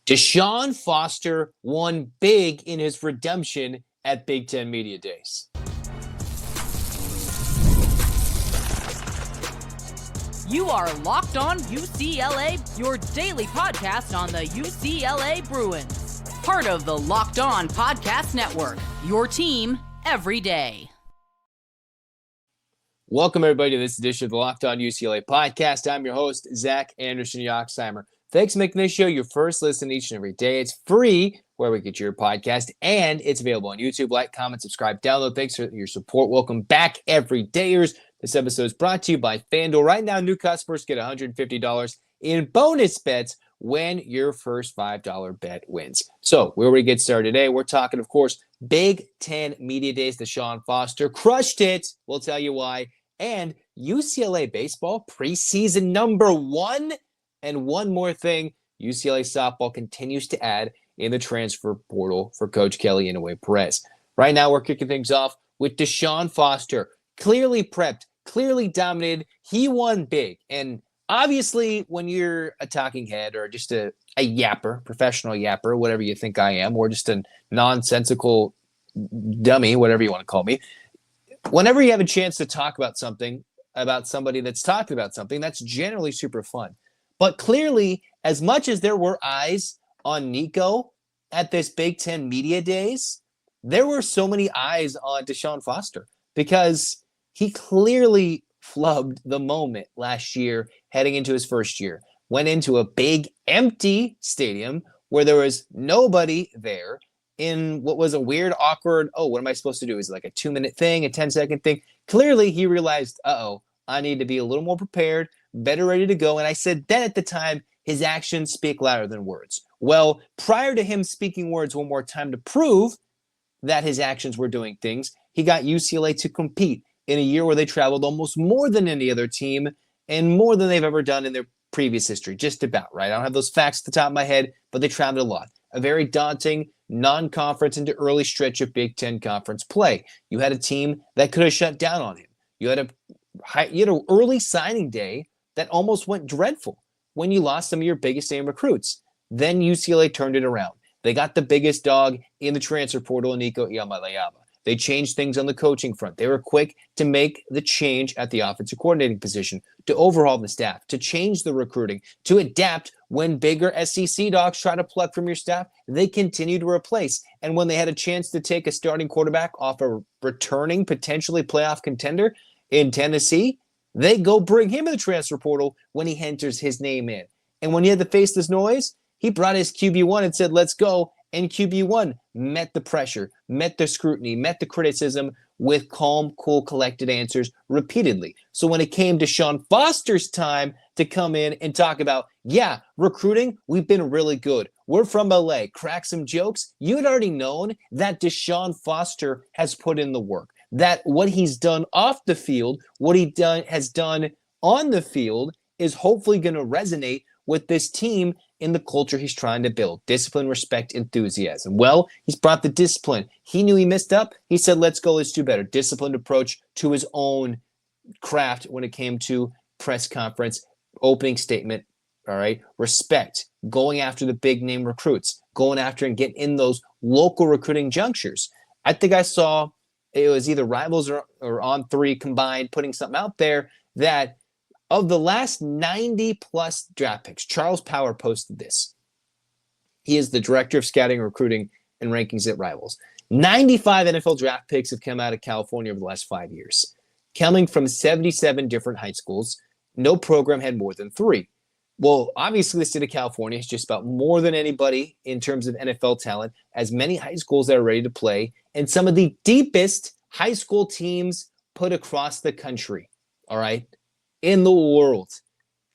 DeShaun Foster won big in his redemption at Big Ten Media Days. You are Locked On UCLA, your daily podcast on the UCLA Bruins. Part of the Locked On Podcast Network, your team every day. Welcome, everybody, to this edition of the Locked On UCLA Podcast. I'm your host, Zach Anderson-Yoxsimer. Thanks for making this show your first listen each and every day. It's free where we get your podcast, and it's available on YouTube. Like, comment, subscribe, download. Thanks for your support. Welcome back, everydayers. This episode is brought to you by FanDuel. Right now, new customers get $150 in bonus bets when your first $5 bet wins. So, where we get started today, we're talking, of course, Big Ten Media Days. DeShaun Foster crushed it. We'll tell you why. And UCLA baseball preseason number 1. And one more thing, UCLA softball continues to add in the transfer portal for Coach Kelly Inouye-Perez. Right now, we're kicking things off with DeShaun Foster. Clearly prepped, clearly dominated. He won big. And obviously, when you're a talking head or just a yapper, professional yapper, whatever you think I am, or just a nonsensical dummy, whatever you want to call me, whenever you have a chance to talk about something, about somebody that's talking about something, that's generally super fun. But clearly, as much as there were eyes on Nico at this Big Ten Media Days, there were so many eyes on DeShaun Foster because he clearly flubbed the moment last year heading into his first year. Went into a big empty stadium where there was nobody there in what was a weird, awkward, what am I supposed to do? Is it like a 2-minute thing, a 10-second thing? Clearly, he realized, I need to be a little more prepared, better ready to go. And I said then at the time, his actions speak louder than words. Well, prior to him speaking words one more time to prove that his actions were doing things, he got UCLA to compete in a year where they traveled almost more than any other team and more than they've ever done in their previous history. Just about, right? I don't have those facts at the top of my head, but they traveled a lot. A very daunting non-conference into early stretch of Big Ten conference play. You had a team that could have shut down on him. You had an early signing day that almost went dreadful when you lost some of your biggest name recruits. Then UCLA turned it around. They got the biggest dog in the transfer portal, Nico Iamaleava. They changed things on the coaching front. They were quick to make the change at the offensive coordinating position, to overhaul the staff, to change the recruiting, to adapt when bigger SEC dogs try to pluck from your staff. They continue to replace. And when they had a chance to take a starting quarterback off a returning, potentially playoff contender in Tennessee, they go bring him in the transfer portal when he enters his name in. And when he had to face this noise, he brought his QB1 and said, let's go. And QB1 met the pressure, met the scrutiny, met the criticism with calm, cool, collected answers repeatedly. So when it came to DeShaun Foster's time to come in and talk about, recruiting, we've been really good. We're from LA, crack some jokes. You had already known that DeShaun Foster has put in the work, that what he's done off the field, what he has done on the field is hopefully going to resonate with this team in the culture he's trying to build. Discipline, respect, enthusiasm. Well, he's brought the discipline. He knew he messed up. He said, let's go, let's do better. Disciplined approach to his own craft when it came to press conference, opening statement, all right? Respect, going after the big name recruits, going after and getting in those local recruiting junctures. I think I saw it was either Rivals or On3 combined putting something out there that of the last 90-plus draft picks, Charles Power posted this. He is the director of scouting, recruiting, and rankings at Rivals. 95 NFL draft picks have come out of California over the last 5 years, coming from 77 different high schools. No program had more than 3. Well, obviously, the state of California is just about more than anybody in terms of NFL talent, as many high schools that are ready to play, and some of the deepest high school teams put across the country, all right, in the world.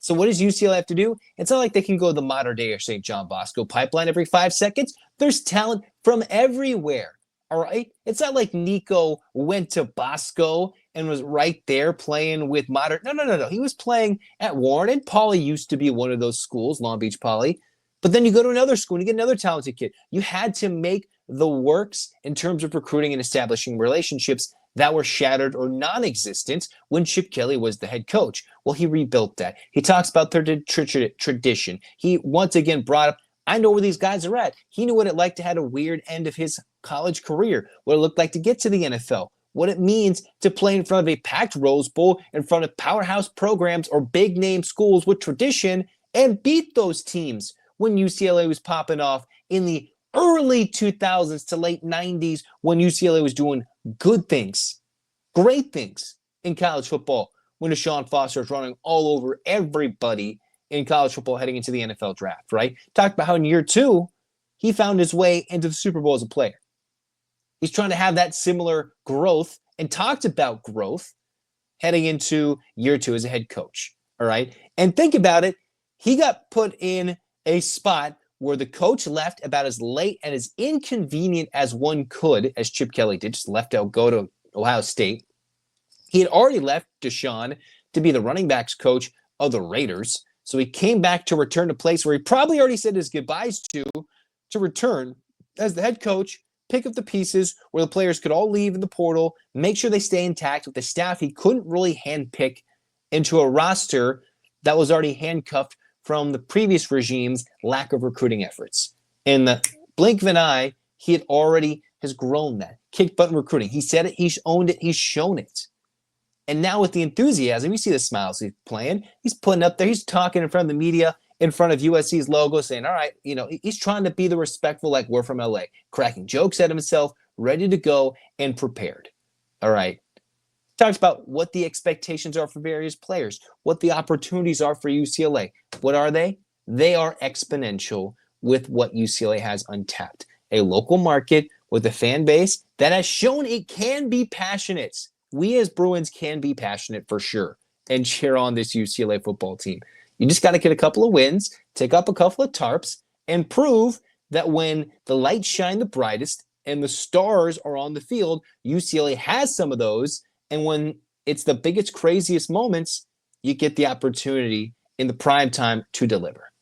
So what does UCLA have to do? It's not like they can go the Mater Dei or St. John Bosco pipeline every 5 seconds. There's talent from everywhere, all right? It's not like Nico went to Bosco and was right there playing with Mater. No. He was playing at Warren, and Poly used to be one of those schools, Long Beach Poly. But then you go to another school and you get another talented kid. You had to make the works in terms of recruiting and establishing relationships that were shattered or non-existent when Chip Kelly was the head coach. Well, he rebuilt that. He talks about their tradition. He once again brought up I know where these guys are at. He knew what it like to have a weird end of his college career, what it looked like to get to the NFL, what it means to play in front of a packed Rose Bowl, in front of powerhouse programs or big name schools with tradition, and beat those teams when UCLA was popping off in the early 2000s to late 90s when UCLA was doing good things, great things in college football when DeShaun Foster was running all over everybody in college football heading into the NFL draft, right? Talked about how in year 2, he found his way into the Super Bowl as a player. He's trying to have that similar growth and talked about growth heading into year 2 as a head coach, all right? And think about it. He got put in a spot where the coach left about as late and as inconvenient as one could, as Chip Kelly did, just left out, go to Ohio State. He had already left DeShaun to be the running backs coach of the Raiders. So he came back to return to a place where he probably already said his goodbyes to return as the head coach, pick up the pieces where the players could all leave in the portal, make sure they stay intact with the staff he couldn't really handpick into a roster that was already handcuffed from the previous regime's lack of recruiting efforts. In the blink of an eye, he has grown that. Kick button recruiting. He said it, he's owned it, he's shown it. And now with the enthusiasm, you see the smiles he's playing. He's putting up there, he's talking in front of the media, in front of USC's logo, saying, all right, he's trying to be the respectful, like we're from LA, cracking jokes at himself, ready to go and prepared. All right. Talks about what the expectations are for various players, what the opportunities are for UCLA. What are they? They are exponential with what UCLA has untapped. A local market with a fan base that has shown it can be passionate. We as Bruins can be passionate for sure and cheer on this UCLA football team. You just got to get a couple of wins, take up a couple of tarps, and prove that when the lights shine the brightest and the stars are on the field, UCLA has some of those. And when it's the biggest, craziest moments, you get the opportunity in the prime time to deliver.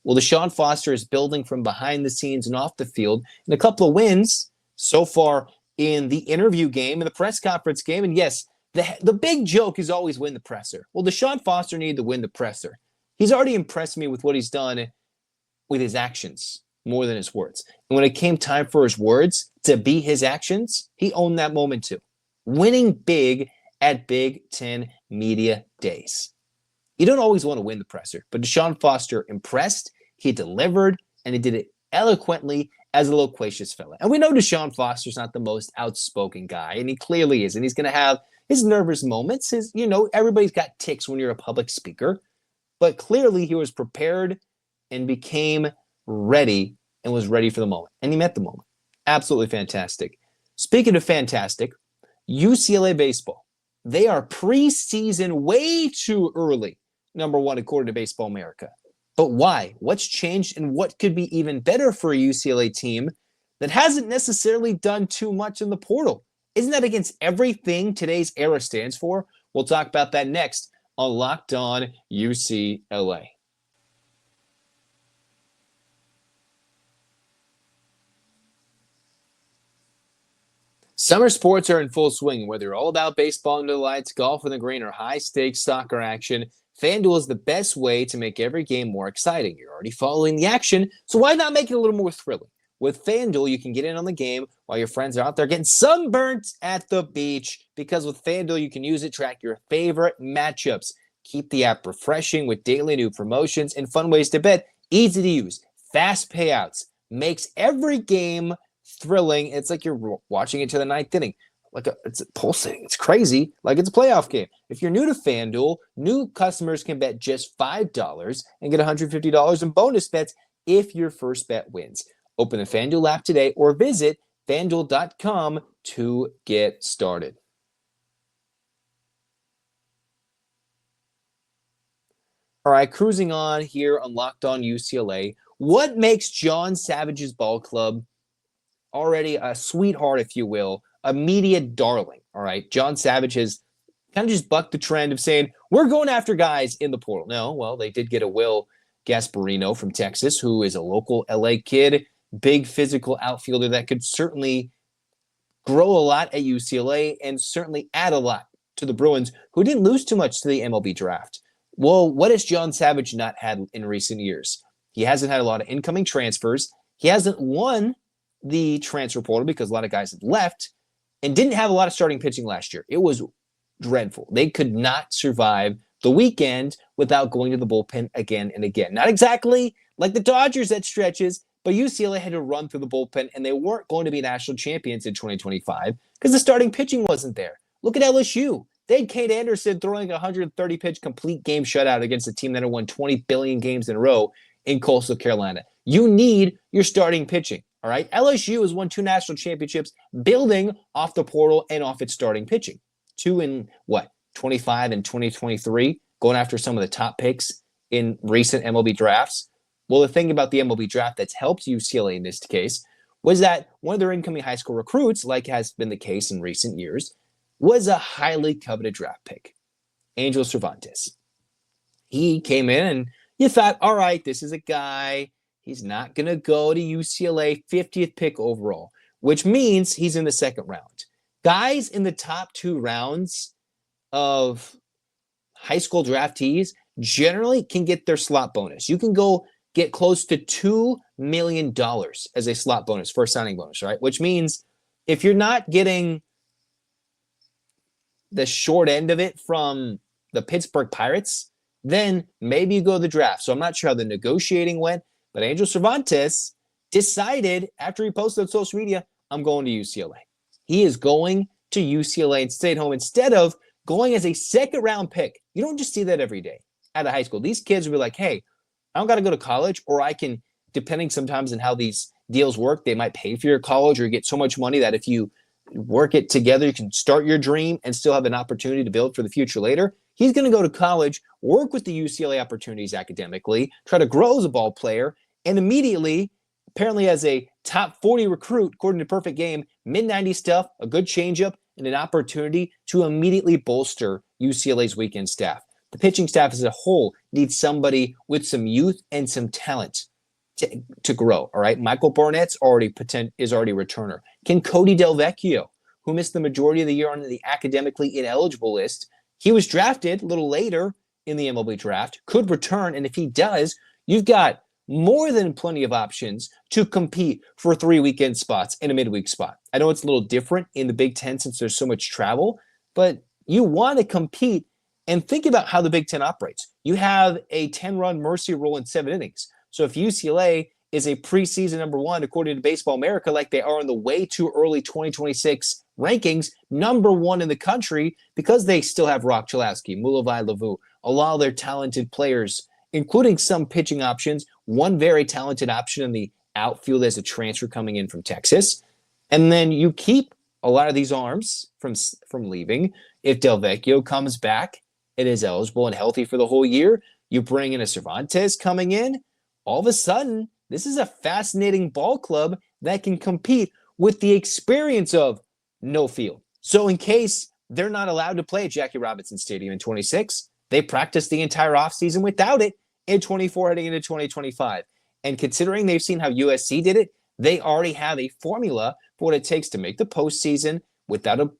Well, DeShaun Foster is building from behind the scenes and off the field, and a couple of wins so far in the interview game and the press conference game. And yes, the big joke is always win the presser. Well, DeShaun Foster needed to win the presser. He's already impressed me with what he's done with his actions more than his words. And when it came time for his words to be his actions, he owned that moment too. Winning big at Big Ten Media Days. You don't always want to win the presser, but DeShaun Foster impressed, he delivered, and he did it eloquently as a loquacious fella. And we know DeShaun Foster's not the most outspoken guy, and he clearly is, and he's going to have his nervous moments. Everybody's got tics when you're a public speaker, but clearly he was prepared and became ready and was ready for the moment, and he met the moment. Absolutely fantastic. Speaking of fantastic, UCLA baseball. They are preseason way too early, number one, according to Baseball America. But why? What's changed and what could be even better for a UCLA team that hasn't necessarily done too much in the portal? Isn't that against everything today's era stands for? We'll talk about that next on Locked On UCLA. Summer sports are in full swing, whether you're all about baseball under the lights, golf in the green, or high-stakes soccer action. FanDuel is the best way to make every game more exciting. You're already following the action, so why not make it a little more thrilling? With FanDuel, you can get in on the game while your friends are out there getting sunburnt at the beach, because with FanDuel, you can use it to track your favorite matchups. Keep the app refreshing with daily new promotions and fun ways to bet. Easy to use, fast payouts, makes every game thrilling. It's like you're watching it to the ninth inning. It's pulsating. It's crazy. Like it's a playoff game. If you're new to FanDuel, new customers can bet just $5 and get $150 in bonus bets if your first bet wins. Open the FanDuel app today or visit FanDuel.com to get started. All right, cruising on here on Locked On UCLA. What makes John Savage's ball club already a sweetheart, if you will, a media darling? All right, John Savage has kind of just bucked the trend of saying, we're going after guys in the portal. No, well, they did get a Will Gasparino from Texas, who is a local LA kid, big physical outfielder that could certainly grow a lot at UCLA and certainly add a lot to the Bruins, who didn't lose too much to the MLB draft. Well, what has John Savage not had in recent years? He hasn't had a lot of incoming transfers. He hasn't won the transfer portal because a lot of guys have left and didn't have a lot of starting pitching last year. It was dreadful. They could not survive the weekend without going to the bullpen again and again. Not exactly like the Dodgers at stretches, but UCLA had to run through the bullpen, and they weren't going to be national champions in 2025 because the starting pitching wasn't there. Look at LSU. They had Kate Anderson throwing a 130-pitch complete game shutout against a team that had won 20 billion games in a row in Coastal Carolina. You need your starting pitching, all right? LSU has won 2 national championships building off the portal and off its starting pitching. 2 in, 25 and 2023, going after some of the top picks in recent MLB drafts. Well, the thing about the MLB draft that's helped UCLA in this case was that one of their incoming high school recruits, like has been the case in recent years, was a highly coveted draft pick, Angel Cervantes. He came in and you thought, all right, this is a guy, he's not going to go to UCLA 50th pick overall, which means he's in the second round. Guys in the top 2 rounds of high school draftees generally can get their slot bonus. You can go get close to $2 million as a slot bonus, first signing bonus, right? Which means if you're not getting the short end of it from the Pittsburgh Pirates, then maybe you go to the draft. So I'm not sure how the negotiating went, but Angel Cervantes decided after he posted on social media, I'm going to UCLA. He is going to UCLA and stayed home instead of going as a second round pick. You don't just see that every day out of high school. These kids will be like, hey, I don't got to go to college, or I can, depending sometimes on how these deals work, they might pay for your college or you get so much money that if you work it together, you can start your dream and still have an opportunity to build for the future later. He's going to go to college, work with the UCLA opportunities academically, try to grow as a ball player, and immediately, apparently as a top 40 recruit, according to Perfect Game, mid-90s stuff, a good changeup, and an opportunity to immediately bolster UCLA's weekend staff. The pitching staff as a whole needs somebody with some youth and some talent to grow, all right? Michael Barnett's is already a returner. Can Cody Delvecchio, who missed the majority of the year on the academically ineligible list, he was drafted a little later in the MLB draft, could return, and if he does, you've got more than plenty of options to compete for 3 weekend spots and a midweek spot. I know it's a little different in the Big Ten since there's so much travel, but you want to compete and think about how the Big Ten operates. You have a 10-run mercy rule in 7 innings. So if UCLA is a preseason number 1, according to Baseball America, like they are in the way too early 2026 rankings, number 1 in the country, because they still have Rock Chalowski, Mulavai Lavu, a lot of their talented players, including some pitching options, one very talented option in the outfield as a transfer coming in from Texas. And then you keep a lot of these arms from leaving. If Delvecchio comes back and is eligible and healthy for the whole year, you bring in a Cervantes coming in, all of a sudden, this is a fascinating ball club that can compete with the experience of no field. So in case they're not allowed to play at Jackie Robinson Stadium in 26, they practice the entire offseason without it in 24 heading into 2025. And considering they've seen how USC did it, they already have a formula for what it takes to make the postseason without a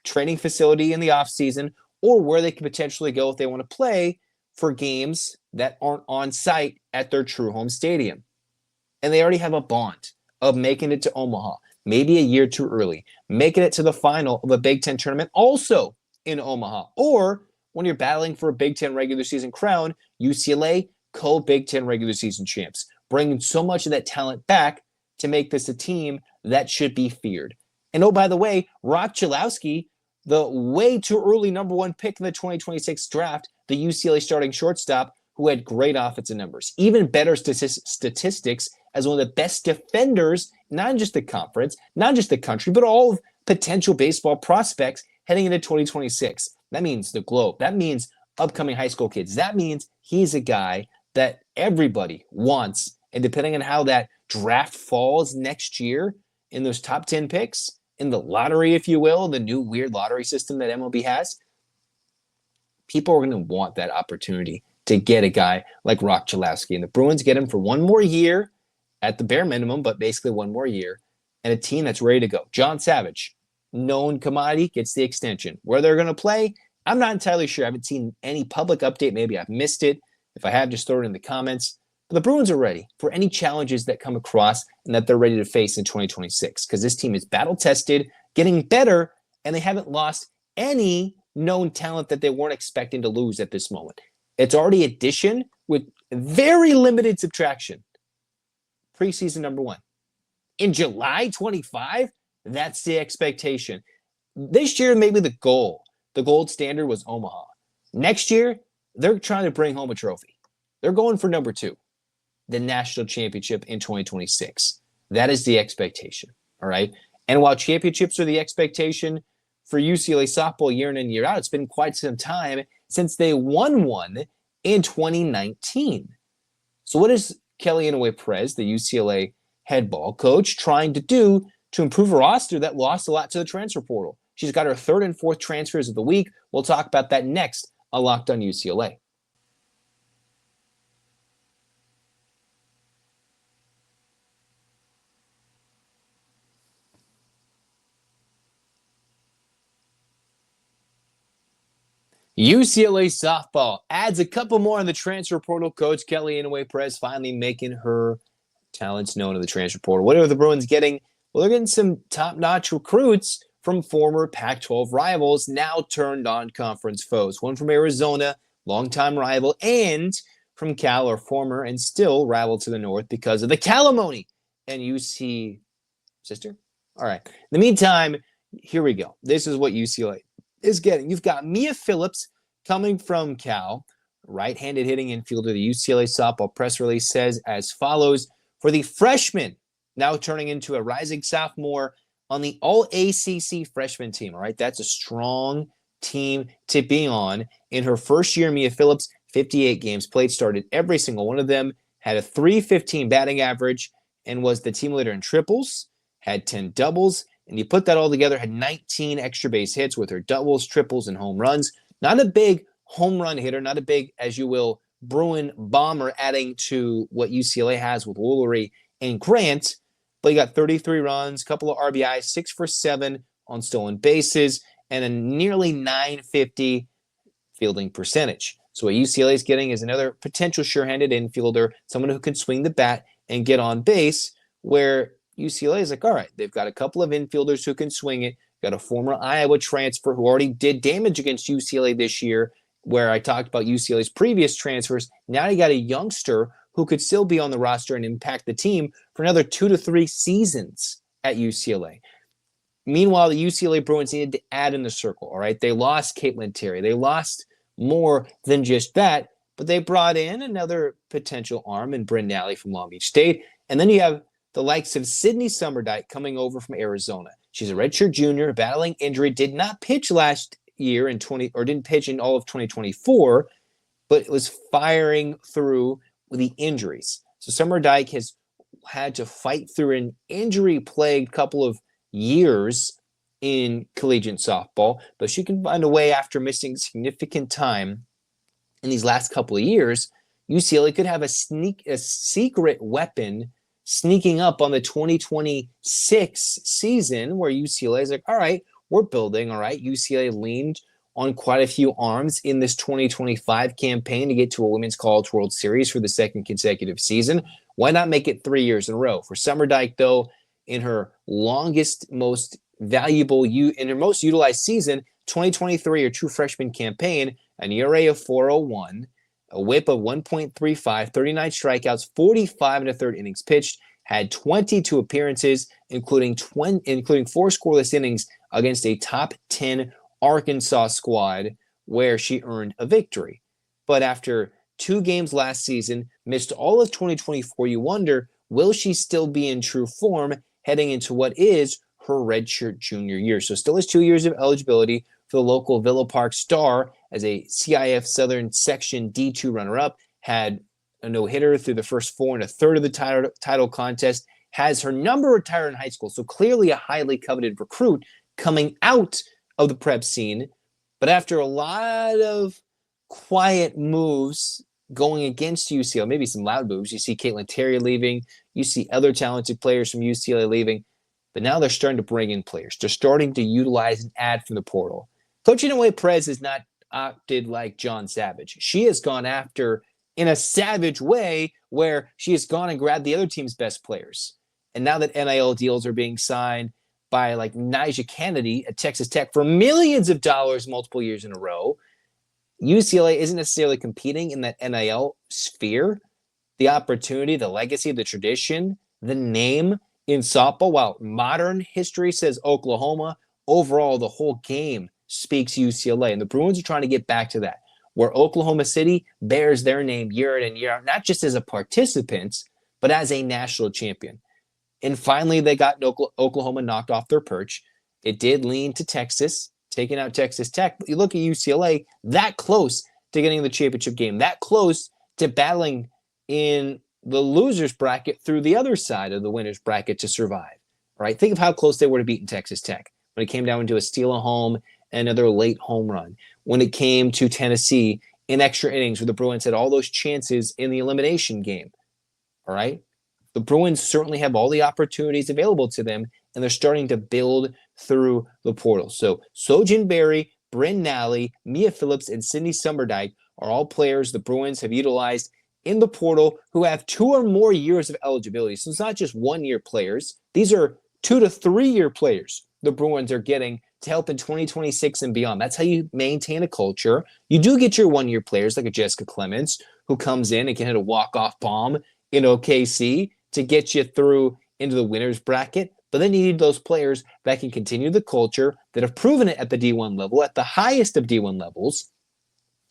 training facility in the offseason, or where they could potentially go if they want to play for games that aren't on site at their true home stadium. And they already have a bond of making it to Omaha, maybe a year too early, making it to the final of a Big Ten tournament also in Omaha. Or when you're battling for a Big Ten regular season crown, UCLA, co-Big Ten regular season champs, bringing so much of that talent back to make this a team that should be feared. And oh, by the way, Rock Chalowski, the way too early number 1 pick in the 2026 draft, the UCLA starting shortstop, who had great offensive numbers, even better statistics as one of the best defenders, not just the conference, not just the country, but all of potential baseball prospects heading into 2026. That means the globe. That means upcoming high school kids. That means he's a guy that everybody wants. And depending on how that draft falls next year in those top 10 picks, in the lottery, if you will, the new weird lottery system that MLB has, people are going to want that opportunity to get a guy like Rock Chalowski. And the Bruins get him for 1 more year at the bare minimum, but basically 1 more year, and a team that's ready to go. John Savage, known commodity, gets the extension. Where they're going to play, I'm not entirely sure. I haven't seen any public update. Maybe I've missed it. If I have, just throw it in the comments. But the Bruins are ready for any challenges that come across and that they're ready to face in 2026 because this team is battle-tested, getting better, and they haven't lost any known talent that they weren't expecting to lose at this moment. It's already addition with very limited subtraction. Preseason number 1. In July 25, that's the expectation. This year, maybe the gold standard was Omaha. Next year, they're trying to bring home a trophy. They're going for number 2, the national championship in 2026. That is the expectation, all right? And while championships are the expectation for UCLA softball year in and year out, it's been quite some time since they won one in 2019. So what is Kelly Inouye-Perez, the UCLA head ball coach, trying to do to improve a roster that lost a lot to the transfer portal? She's got her 3rd and 4th transfers of the week. We'll talk about that next on Locked On UCLA. UCLA softball adds a couple more in the transfer portal. Coach Kelly Inouye-Perez finally making her talents known in the transfer portal. What are the Bruins getting? Well, they're getting some top-notch recruits from former Pac-12 rivals, now turned on conference foes. One from Arizona, longtime rival, and from Cal, our former and still rival to the north because of the Calamoni and UC sister. All right. In the meantime, here we go. This is what UCLA is getting. You've got Mia Phillips coming from Cal, right-handed hitting infielder. The UCLA softball press release says as follows: for the freshman, now turning into a rising sophomore on the all-ACC freshman team. All right, that's a strong team to be on. In her first year, Mia Phillips, 58 games played, started every single one of them, had a .315 batting average, and was the team leader in triples, had 10 doubles, and you put that all together, had 19 extra base hits with her doubles, triples, and home runs. Not a big home run hitter, not a big, as you will, Bruin bomber adding to what UCLA has with Woolery and Grant, but he got 33 runs, a couple of RBIs, 6 for 7 on stolen bases, and a nearly .950 fielding percentage. So what UCLA is getting is another potential sure-handed infielder, someone who can swing the bat and get on base, where UCLA is like, all right, they've got a couple of infielders who can swing it, got a former Iowa transfer who already did damage against UCLA this year, where I talked about UCLA's previous transfers. Now you got a youngster who could still be on the roster and impact the team for another 2 to 3 seasons at UCLA. Meanwhile, the UCLA Bruins needed to add in the circle, all right? They lost Caitlin Terry. They lost more than just that, but they brought in another potential arm in Bryn Nally from Long Beach State. And then you have the likes of Sydney Summerdike coming over from Arizona. She's a redshirt junior, battling injury, did not pitch last year didn't pitch in all of 2024, but was firing through with the injuries. So Summerdike has had to fight through an injury-plagued couple of years in collegiate softball, but she can find a way after missing significant time in these last couple of years. UCLA could have a secret weapon sneaking up on the 2026 season where UCLA is like, all right, we're building, all right. UCLA leaned on quite a few arms in this 2025 campaign to get to a Women's College World Series for the second consecutive season. Why not make it 3 years in a row? For Summerdike, though, in her longest, most valuable, in her most utilized season, 2023, her true freshman campaign, an ERA of 4.01, a whip of 1.35, 39 strikeouts, 45 and a third innings pitched, had 22 appearances, including 4 scoreless innings against a top 10 Arkansas squad where she earned a victory. But after 2 games last season, missed all of 2024, you wonder, will she still be in true form heading into what is her redshirt junior year? So still has 2 years of eligibility for the local Villa Park Star as a CIF Southern Section D2 runner-up, had a no-hitter through the first 4 1/3 of the title contest, has her number retired in high school, so clearly a highly coveted recruit coming out of the prep scene. But after a lot of quiet moves going against UCLA, maybe some loud moves, you see Caitlin Terry leaving, you see other talented players from UCLA leaving, but now they're starting to bring in players. They're starting to utilize and add from the portal. Coach Inouye-Perez has not opted like John Savage. She has gone after in a savage way where she has gone and grabbed the other team's best players. And now that NIL deals are being signed by like Nyjah Kennedy at Texas Tech for millions of dollars multiple years in a row, UCLA isn't necessarily competing in that NIL sphere. The opportunity, the legacy, the tradition, the name in softball, while modern history says Oklahoma, overall the whole game speaks UCLA. And the Bruins are trying to get back to that, where Oklahoma City bears their name year in and year out, not just as a participant, but as a national champion. And finally, they got Oklahoma knocked off their perch. It did lean to Texas, taking out Texas Tech. But you look at UCLA, that close to getting the championship game, that close to battling in the loser's bracket through the other side of the winner's bracket to survive. Right? Think of how close they were to beating Texas Tech when it came down to a steal at home and another late home run. When it came to Tennessee in extra innings where the Bruins had all those chances in the elimination game. All right? The Bruins certainly have all the opportunities available to them, and they're starting to build through the portal. So Sojin Berry, Bryn Nally, Mia Phillips, and Sydney Summerdike are all players the Bruins have utilized in the portal who have 2 or more years of eligibility. So it's not just 1-year players. These are 2 to 3 year players the Bruins are getting to help in 2026 and beyond. That's how you maintain a culture. You do get your 1-year players like a Jessica Clemens who comes in and can hit a walk-off bomb in OKC to get you through into the winner's bracket. But then you need those players that can continue the culture, that have proven it at the D1 level, at the highest of D1 levels,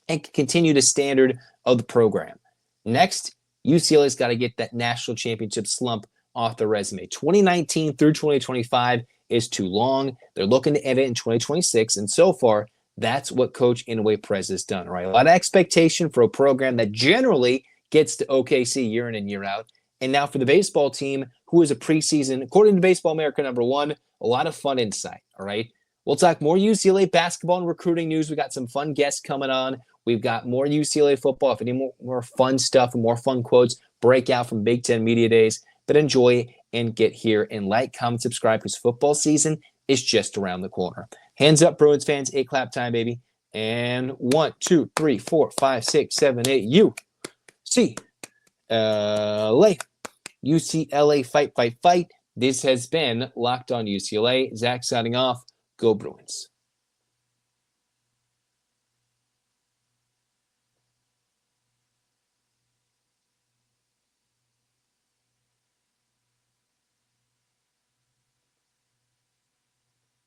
and can continue the standard of the program. Next, UCLA's got to get that national championship slump off the resume. 2019 through 2025 is too long. They're looking to end it in 2026, and so far, that's what Coach Inouye-Perez has done. Right? A lot of expectation for a program that generally gets to OKC year in and year out. And now for the baseball team, who is a preseason, according to Baseball America #1, a lot of fun insight, all right? We'll talk more UCLA basketball and recruiting news. We got some fun guests coming on. We've got more UCLA football. If any more fun stuff and more fun quotes, break out from Big Ten Media Days. But enjoy and get here and like, comment, subscribe because football season is just around the corner. Hands up, Bruins fans. 8 clap time, baby. And 1, 2, 3, 4, 5, 6, 7, 8. UCLA. UCLA fight, fight, fight. This has been Locked On UCLA. Zach signing off. Go Bruins.